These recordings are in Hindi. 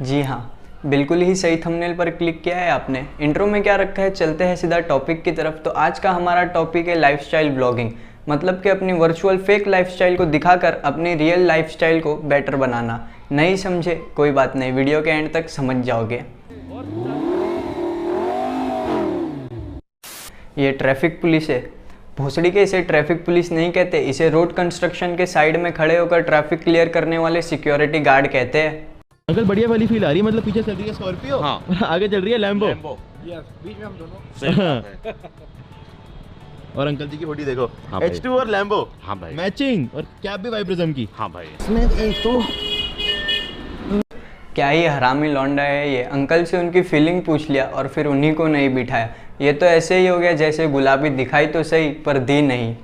जी हाँ, बिल्कुल ही सही थंबनेल पर क्लिक किया है आपने। इंट्रो में क्या रखा है, चलते हैं सीधा टॉपिक की तरफ। तो आज का हमारा टॉपिक है लाइफस्टाइल ब्लॉगिंग, मतलब कि अपनी वर्चुअल फेक लाइफस्टाइल को दिखाकर अपनी रियल लाइफस्टाइल को बेटर बनाना। नहीं समझे कोई बात नहीं, वीडियो के एंड तक समझ जाओगे। ये ट्रैफिक पुलिस है, भोसड़ी के इसे ट्रैफिक पुलिस नहीं कहते, इसे रोड कंस्ट्रक्शन के साइड में खड़े होकर ट्रैफिक क्लियर करने वाले सिक्योरिटी गार्ड कहते हैं। अंकल बढ़िया वाली फील आ रही है, मतलब पीछे चल रही है स्कॉर्पियो, हाँ। आगे चल रही है लैम्बो। यस, बीच में हम दोनों सही बात है। और अंकल जी की बॉडी देखो, हाँ H2 और लैम्बो, हाँ भाई, मैचिंग, और कैप भी वाइब्रिज्म की। हाँ भाई। इसमें एक तो क्या ही हरामी लौंडा है ये, अंकल से उनकी फीलिंग पूछ लिया और फिर उन्हीं को नहीं बिठाया। ये तो ऐसे ही हो गया जैसे गुलाबी दिखाई तो सही पर दी नहीं।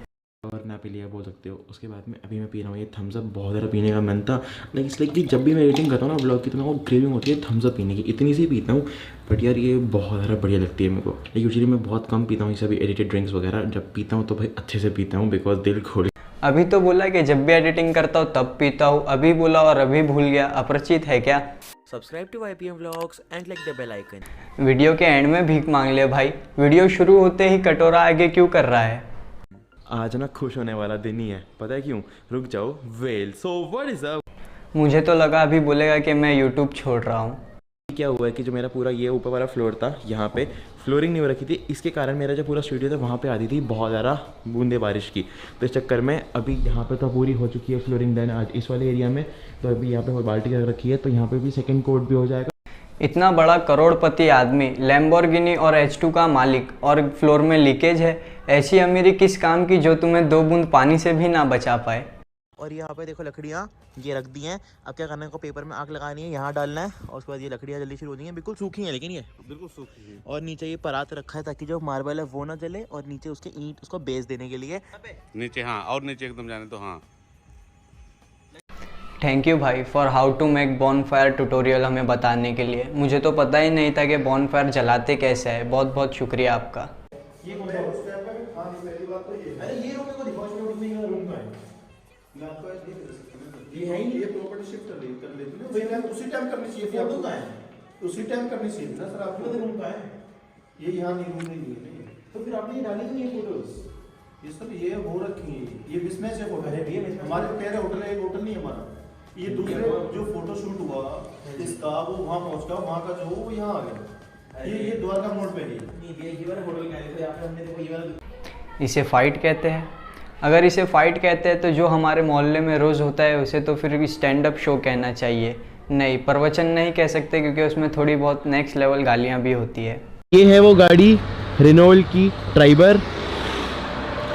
और ना पी लिया बोल सकते हो। उसके बाद में अभी मैं पी रहा हूँ ये थम्स अप। बहुत ज़्यादा पीने का मन था, लेकिन इसलिए कि जब भी मैं एडिटिंग करता हूँ ना ब्लॉग की, तो मेरे को क्रेविंग होती है थम्स अप पीने की। इतनी सी पीता हूँ, बट यार ये बहुत ज़्यादा बढ़िया लगती है मेरे को। लेकिन यूजुअली मैं बहुत कम पीता हूँ ये सभी एडिटेड ड्रिंक्स वगैरह। जब पीता हूँ तो भाई अच्छे से पीता हूँ, बिकॉज दिल खोल। अभी तो बोला कि जब भी एडिटिंग करता हूँ तब पीता हूँ, अभी बोला और अभी भूल गया। अपरिचित है क्या? Subscribe to YPM Vlogs and click the bell icon. Video के एंड में भीख मांग ले भाई, वीडियो शुरू होते ही कटोरा आगे क्यों कर रहा है? आज ना खुश होने वाला दिन ही है, पता है क्यों? रुक जाओ, well so what is up. मुझे तो लगा अभी बोलेगा कि मैं यूट्यूब छोड़ रहा हूँ। क्या हुआ है कि जो मेरा पूरा ये ऊपर वाला फ्लोर था, यहाँ पे फ्लोरिंग नहीं हो रखी थी, इसके कारण मेरा जो पूरा स्टूडियो था वहाँ पे आती थी बहुत ज़्यादा बूंदे बारिश की। तो इस चक्कर में अभी यहाँ पे तो पूरी हो चुकी है फ्लोरिंग डन आज इस वाले एरिया में। तो अभी यहाँ पे बाल्टी रख रखी है, तो यहाँ पे भी सेकंड कोट भी हो जाएगा। इतना बड़ा करोड़पति आदमी, लैम्बोर्गिनी और H2 का मालिक, और फ्लोर में लीकेज है। ऐसी अमीरी किस काम की जो तुम्हें 2 बूंद पानी से भी ना बचा पाए। और यहाँ पे देखो लकड़ियाँ ये रख दी हैं। अब क्या करना है, को पेपर में आग लगानी है, यहाँ डालना है और उसके बाद ये लकड़ियाँ जल्दी शुरू हो जाएंगी। बिल्कुल सूखी हैं लेकिन ये बिल्कुल सूखी है। और नीचे ये परात रखा है ताकि जो मार्बल है वो ना जले, और नीचे उसके ईंट उसको बेस देने के लिए नीचे, हाँ, और नीचे एकदम जाने तो हाँ। थैंक यू भाई for how to make bonfire tutorial हमें बताने के लिए। मुझे तो पता ही नहीं था कि बॉनफायर जलाते कैसे है। बहुत बहुत शुक्रिया आपका। उसी टाइम करनी चाहिए ना सर, आपको रूम का है ये, यहाँ नहीं रूम नहीं है, तो फिर आपने ये डाली नहीं है फोटोज। ये सब ये हो रखी है, ये मिसमैच है फोटो है। हमारे प्यारे होटल है, एक होटल नहीं है हमारा। ये दूसरे जो फोटो शूट हुआ इसका, वो वहाँ पहुँच गया, वहाँ का जो वो यहाँ आ गया। ये द्वारका मोड़ पे है। इसे फाइट कहते हैं। अगर इसे फाइट कहते हैं तो जो हमारे मोहल्ले में रोज़ होता है उसे तो फिर भी स्टैंड अप शो कहना चाहिए। नहीं, प्रवचन नहीं कह सकते क्योंकि उसमें थोड़ी बहुत नेक्स्ट लेवल गालियाँ भी होती है। ये है वो गाड़ी रेनॉल्ट की ट्राइबर,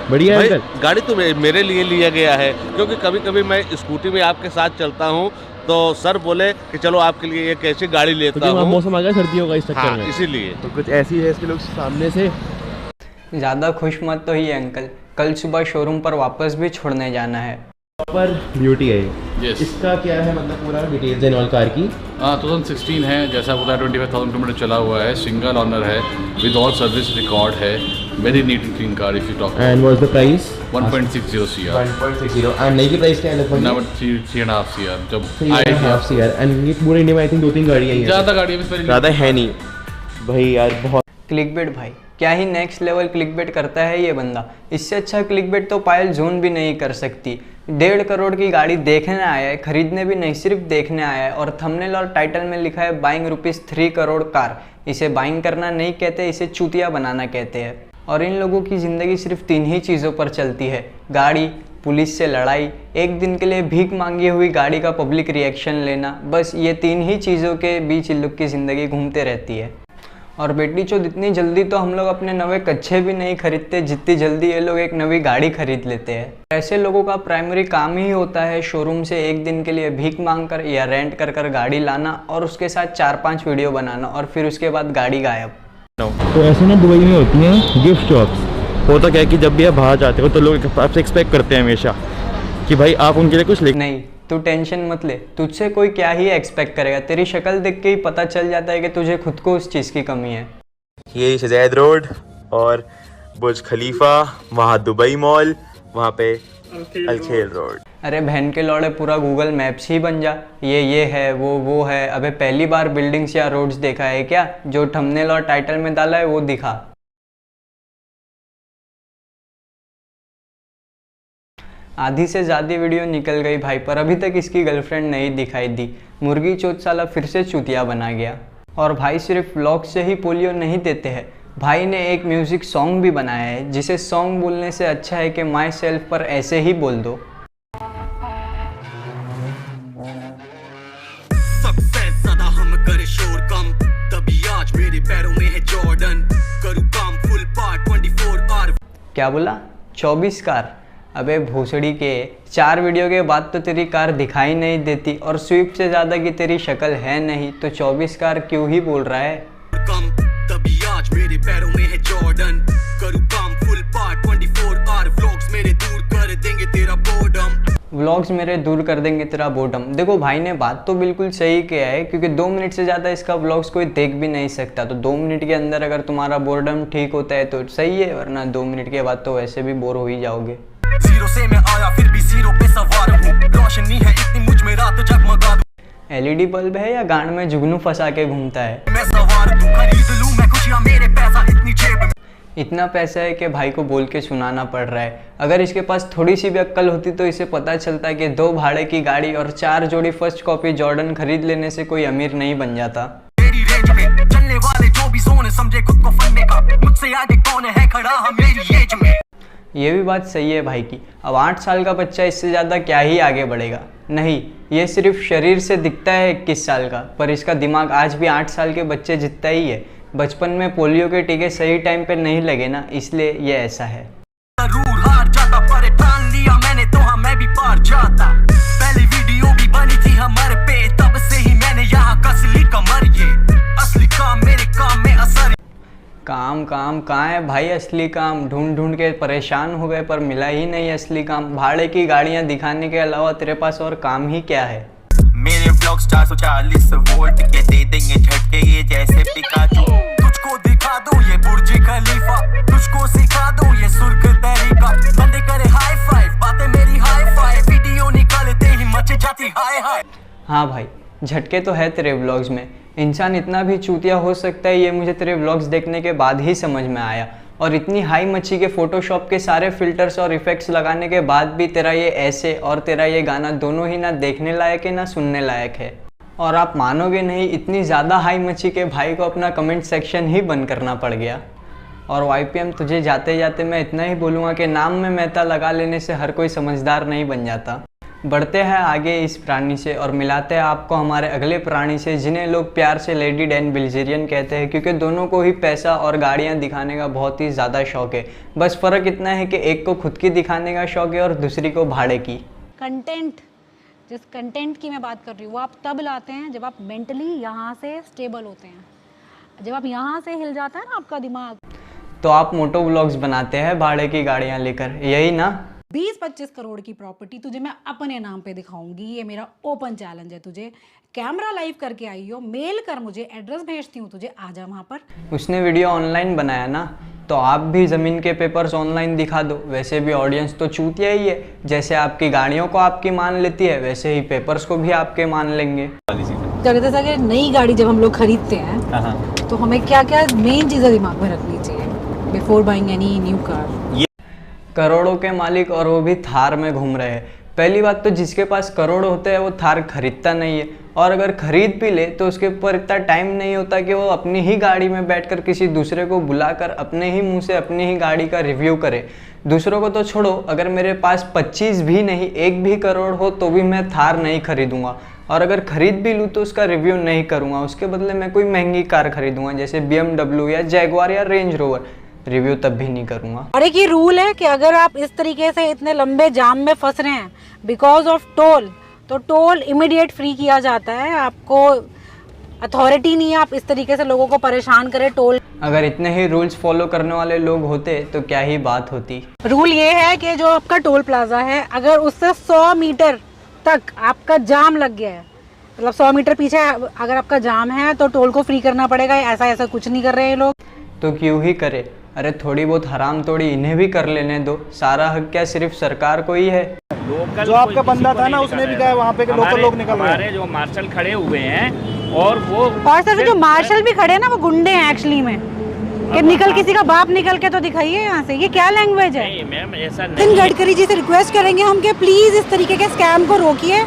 बढ़िया है। गाड़ी तो मेरे लिए लिया गया है, क्योंकि कभी कभी मैं स्कूटी में आपके साथ चलता हूँ तो सर बोले कि चलो आपके लिए एक ऐसी गाड़ी लेता हूँ। मौसम आ गया सर्दियों का इस चक्कर हाँ, में, इसीलिए तो कुछ ऐसी है इसके लोग सामने से। ज़्यादा खुश मत तो ही अंकल, कल सुबह शोरूम पर वापस भी छोड़ने जाना है। पर ब्यूटी है ये। Yes. इसका क्या है, मतलब पूरा डिटेल्स है कार की। 2016 है, जैसा पता है 25,000 किलोमीटर चला हुआ है, सिंगल ऑनर है, विद ऑल सर्विस रिकॉर्ड है, very neat and clean car. If you talk and what's the price? 1.60 CR। 1.60 and नई की प्राइस क्या है लगभग? ना 3.5 CR जब 3.5 CR। एंड ये पूरे इंडिया में आई थिंक 2-3 गाड़ियां हैं। ज़्यादा गाड़ी है, ज़्यादा है नहीं भाई यार, बहुत क्लिकबेट भाई, क्या ही नेक्स्ट लेवल क्लिकबेट करता है ये बंदा। इससे अच्छा क्लिकबेट तो पायल जोन भी नहीं कर सकती। 1.5 करोड़ की गाड़ी देखने आया है, खरीदने भी नहीं, सिर्फ देखने आया है। और थंबनेल और टाइटल में लिखा है बाइंग ₹3 करोड़ कार। इसे बाइंग करना नहीं कहते, इसे चूतिया बनाना कहते हैं। और इन लोगों की ज़िंदगी सिर्फ 3 ही चीज़ों पर चलती है, गाड़ी, पुलिस से लड़ाई, एक दिन के लिए भीख मांगी हुई गाड़ी का पब्लिक रिएक्शन लेना। बस ये 3 ही चीज़ों के बीच इन लोग की ज़िंदगी घूमते रहती है। और बेटी चोद, इतनी जल्दी तो हम लोग अपने नवे कच्चे भी नहीं खरीदते जितनी जल्दी ये लोग एक नवी गाड़ी खरीद लेते हैं। ऐसे लोगों का प्राइमरी काम ही होता है शोरूम से एक दिन के लिए भीख मांगकर या रेंट कर गाड़ी लाना और उसके साथ 4-5 वीडियो बनाना और फिर उसके बाद गाड़ी गायब। तो ऐसे ना दुबई में होती हैं गिफ्ट शॉप्स। होता क्या है कि जब भी आप बाहर जाते हो तो लोग आपसे एक्सपेक्ट करते हैं हमेशा कि भाई आप उनके लिए कुछ लिख। नहीं, तू टेंशन मत ले, तुझसे कोई क्या ही एक्सपेक्ट करेगा। तेरी शक्ल देख के ही पता चल जाता है कि तुझे खुद को उस चीज़ की कमी है। ये शहजाद रोड और बुर्ज खलीफा, वहाँ दुबई मॉल, वहाँ पे अलखेल रोड। अरे बहन के लौड़े पूरा गूगल मैप्स ही बन जा। ये है वो है। अबे पहली बार बिल्डिंग्स या रोड्स देखा है क्या? जो थंबनेल और टाइटल में डाला है वो दिखा। आधी से ज़्यादा वीडियो निकल गई भाई, पर अभी तक इसकी गर्लफ्रेंड नहीं दिखाई दी। मुर्गी चोत साला फिर से चूतिया बना गया। और भाई सिर्फ व्लॉग से ही पोलियो नहीं देते हैं, भाई ने एक म्यूज़िक सॉन्ग भी बनाया है, जिसे सॉन्ग बोलने से अच्छा है कि माई सेल्फ पर ऐसे ही बोल दो। क्या बोला? 24 कार? अबे भोसड़ी के, 4 वीडियो के बाद तो तेरी कार दिखाई नहीं देती और स्विफ्ट से ज़्यादा की तेरी शक्ल है नहीं, तो 24 कार क्यों ही बोल रहा है? तभी आज मेरे पैरों में है जॉर्डन, करूँ काम फुल पार्ट 24 आवर, व्लॉग्स मेरे दूर कर देंगे तेरा बोर्डम। व्लॉग्स मेरे दूर कर देंगे तेरा बोर्डम। देखो भाई ने बात तो बिल्कुल सही किया है, क्योंकि 2 मिनट से ज़्यादा इसका व्लॉग्स कोई देख भी नहीं सकता। तो 2 मिनट के अंदर अगर तुम्हारा बोर्डम ठीक होता है तो सही है, वरना 2 मिनट के बाद तो वैसे भी बोर हो ही जाओगे। जीरो से मैं आया फिर भी जीरो पे सवार हूँ, रोशनी है इतनी मुझ में रात जगमगा दूं। LED बल्ब है या गांड में जुगनू फंसा के घूमता है? मैं सवार दूं, खरीद लूं मैं खुशियां, मेरे पैसा इतनी जेब में। इतना पैसा है कि भाई को बोल के सुनाना पड़ रहा है। अगर इसके पास थोड़ी सी भी अक्ल होती तो इसे पता चलता है कि 2 भाड़े की गाड़ी और 4 जोड़ी फर्स्ट कॉपी जॉर्डन खरीद लेने से कोई अमीर नहीं बन जाता। मेरी रेंज में चलने वाले जो भी सोने समझे खुद को फंदे का, मुझसे आगे कौन है खड़ा हम मेरी एज में। ये भी बात सही है भाई की। अब 8 साल का बच्चा इससे ज़्यादा क्या ही आगे बढ़ेगा? नहीं, ये सिर्फ शरीर से दिखता है 21 साल का, पर इसका दिमाग आज भी 8 साल के बच्चे जितना ही है। बचपन में पोलियो के टीके सही टाइम पे नहीं लगे ना, इसलिए ये ऐसा है। जरूर हार जाता पर ठान लिया मैंने तो हाँ मैं भी पार जाता। पहली वीडियो भी बनी थी हमारे पे, तब से ही मैंने यहाँ कस ली कमर। ये असली काम मेरे काम में असर। काम कहाँ है भाई असली काम? ढूंढ ढूंढ के परेशान हो गए पर मिला ही नहीं असली काम। भाड़े की गाड़ियाँ दिखाने के अलावा तेरे पास और काम ही क्या है? मेरे व्लॉग्स 440 वोल्ट के दे देंगे झटके ये जैसे पिकाचू। तुझको दिखा दूं ये बुर्ज खलीफा, तुझको सिखा दूं ये सुर्ख तरीका। बंदे करे हाई फाइव, बातें मेरी हाई फाइव, वीडियो निकालते ही मच जाती हाय हाय। हाँ भाई, झटके तो है तेरे व्लॉग्स में। इंसान इतना भी चूतिया हो सकता है, ये मुझे तेरे व्लॉग्स देखने के बाद ही समझ में आया। और इतनी हाई मच्छी के फोटोशॉप के सारे फिल्टर्स और इफेक्ट्स लगाने के बाद भी तेरा ये ऐसे और तेरा ये गाना दोनों ही ना देखने लायक है ना सुनने लायक है। और आप मानोगे नहीं, इतनी ज़्यादा हाई मच्छी के भाई को अपना कमेंट सेक्शन ही बंद करना पड़ गया। और YPM तुझे जाते जाते मैं इतना ही बोलूँगा कि नाम में मेहता लगा लेने से हर कोई समझदार नहीं बन जाता। बढ़ते हैं आगे इस प्राणी से और मिलाते हैं आपको हमारे अगले प्राणी से, जिन्हें लोग प्यार से लेडी डैन बिल्जेरियन कहते हैं, क्योंकि दोनों को ही पैसा और गाड़ियां दिखाने का बहुत ही ज़्यादा शौक है। बस फ़र्क इतना है कि एक को खुद की दिखाने का शौक है और दूसरी को भाड़े की। कंटेंट, जिस कंटेंट की मैं बात कर रही हूँ वो आप तब लाते हैं जब आप मेंटली यहाँ से स्टेबल होते हैं। जब आप यहाँ से हिल जाता है ना आपका दिमाग, तो आप मोटो व्लॉग्स बनाते हैं भाड़े की गाड़ियाँ लेकर, यही ना? 20-25 करोड़ की प्रॉपर्टी तुझे मैं अपने नाम पे दिखाऊंगी। ये मेरा ओपन चैलेंज है तुझे। कैमरा लाइव करके आई हो, मेल कर, मुझे एड्रेस भेजती हूँ तुझे, आ जा वहाँ पर। उसने वीडियो ऑनलाइन बनाया ना, तो आप भी ज़मीन के पेपर्स ऑनलाइन दिखा दो। वैसे भी ऑडियंस तो चूतिया ही है, जैसे आपकी गाड़ियों को आपकी मान लेती है वैसे ही पेपर्स को भी आपके मान लेंगे। जगह जगह नई गाड़ी जब हम लोग खरीदते हैं तो हमें क्या क्या मेन चीज़ें दिमाग में रखनी चाहिए before buying any new car? करोड़ों के मालिक और वो भी थार में घूम रहे हैं। पहली बात तो जिसके पास करोड़ होते हैं वो थार खरीदता नहीं है, और अगर खरीद भी ले तो उसके ऊपर इतना टाइम नहीं होता कि वो अपनी ही गाड़ी में बैठकर किसी दूसरे को बुलाकर अपने ही मुंह से अपनी ही गाड़ी का रिव्यू करे। दूसरों को तो छोड़ो, अगर मेरे पास 25 भी नहीं 1 भी करोड़ हो तो भी मैं थार नहीं खरीदूंगा, और अगर खरीद भी लूँ तो उसका रिव्यू नहीं करूँगा। उसके बदले मैं कोई महंगी कार खरीदूंगा, जैसे BMW या जैगवार या रेंज रोवर। रिव्यू तब भी नहीं करूँगा। और एक ये रूल है कि अगर आप इस तरीके से इतने लंबे जाम में फंस रहे हैं बिकॉज ऑफ टोल, तो टोल इमीडिएट फ्री किया जाता है। आपको अथॉरिटी नहीं है आप इस तरीके से लोगों को परेशान करें टोल। अगर इतने ही रूल्स फॉलो करने वाले लोग होते तो क्या ही बात होती। रूल ये है कि जो आपका टोल प्लाजा है, अगर उससे 100 मीटर तक आपका जाम लग गया है, मतलब 100 मीटर पीछे अगर आपका जाम है तो टोल को फ्री करना पड़ेगा। ऐसा कुछ नहीं कर रहे हैं लोग। तो क्यों ही करे? अरे थोड़ी बहुत हराम तोड़ी इन्हें भी कर लेने दो। सारा हक क्या सिर्फ सरकार को ही है? लोकल जो आपका बंदा था ना उसने भी कहा वहाँ पे कि लोकल लोग निकल रहे हैं। हमारे जो मार्शल खड़े हुए हैं और वो और सर जो मार्शल भी खड़े हैं ना वो गुंडे हैं एक्चुअली में, कि निकल किसी का बाप निकल के तो दिखाइए यहाँ से, ये क्या लैंग्वेज है? नहीं मैम ऐसा नितिन नहीं है। गडकरी जी से रिक्वेस्ट करेंगे हम कि प्लीज इस तरीके के स्कैम को रोकिए,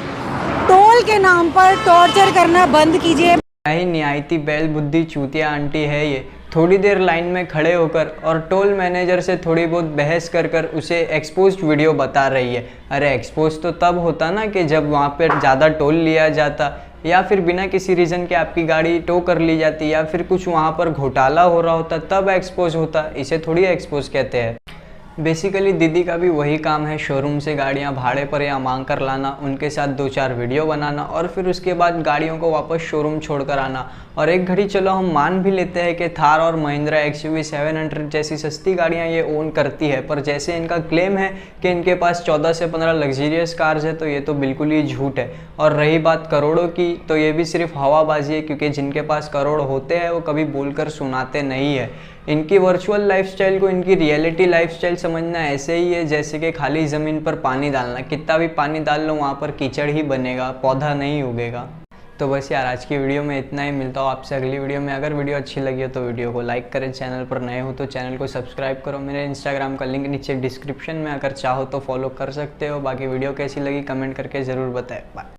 टोल के नाम पर टॉर्चर करना बंद कीजिए। क्या ही निहायती बैल बुद्धि चूतिया आंटी है ये, थोड़ी देर लाइन में खड़े होकर और टोल मैनेजर से थोड़ी बहुत बहस कर कर उसे एक्सपोज्ड वीडियो बता रही है। अरे एक्सपोज तो तब होता ना कि जब वहाँ पर ज़्यादा टोल लिया जाता या फिर बिना किसी रीज़न के आपकी गाड़ी टो कर ली जाती या फिर कुछ वहाँ पर घोटाला हो रहा होता तब एक्सपोज होता, इसे थोड़ी एक्सपोज कहते हैं। बेसिकली दीदी का भी वही काम है, शोरूम से गाड़ियाँ भाड़े पर या मांग कर लाना, उनके साथ 2-4 वीडियो बनाना और फिर उसके बाद गाड़ियों को वापस शोरूम छोड़कर आना। और एक घड़ी चलो हम मान भी लेते हैं कि थार और महिंद्रा XUV 700 जैसी सस्ती गाड़ियाँ ये ओन करती है, पर जैसे इनका क्लेम है कि इनके पास 14 से 15 लग्जरियस कार्स है तो ये तो बिल्कुल ही झूठ है। और रही बात करोड़ों की तो ये भी सिर्फ हवाबाजी है, क्योंकि जिनके पास करोड़ होते हैं वो कभी बोलकर सुनाते नहीं है। इनकी वर्चुअल लाइफस्टाइल को इनकी रियलिटी लाइफस्टाइल समझना ऐसे ही है जैसे कि खाली ज़मीन पर पानी डालना, कितना भी पानी डाल लो वहाँ पर कीचड़ ही बनेगा, पौधा नहीं उगेगा। तो बस यार आज की वीडियो में इतना ही, मिलता हूँ आपसे अगली वीडियो में। अगर वीडियो अच्छी लगी हो तो वीडियो को लाइक करें, चैनल पर नए हो तो चैनल को सब्सक्राइब करो, मेरे इंस्टाग्राम का लिंक नीचे डिस्क्रिप्शन में, अगर चाहो तो फॉलो कर सकते हो। बाकी वीडियो कैसी लगी कमेंट करके ज़रूर बताएं। बाय।